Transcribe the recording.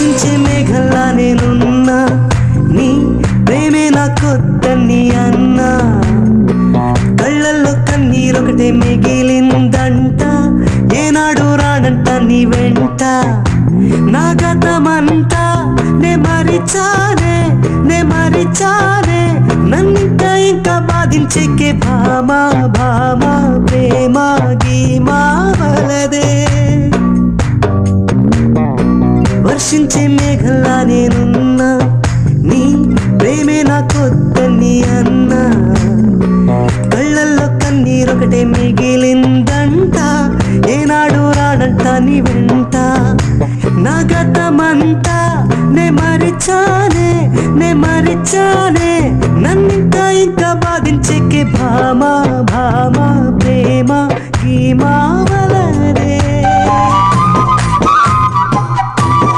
వర్షించే మేఘల్లా నేనున్నా, నీ ప్రేమే నాకొద్దని అన్నా. కళ్ళల్లో కన్నీరొకటే మిగిలిందంట, ఏనాడు రానంట నీ వెంట. నా గతమంతా నే మరిచానే, నన్నింకా ఇంకా బాధించేకే భామా భామా ప్రేమ గీమా వలదే. వర్షించే మేఘల్లా నేనున్నా, నీ ప్రేమే నాకొద్దని అన్నా. కళ్ళల్లో కన్నీరొకటే మిగిలిందంట, ఏనాడు రానంట నీ వెంట. నా గతమంతా నే మరిచానే, నన్నింకా ఇంకా బాధించేకే భామా భామా ప్రేమ గీమా వలదే.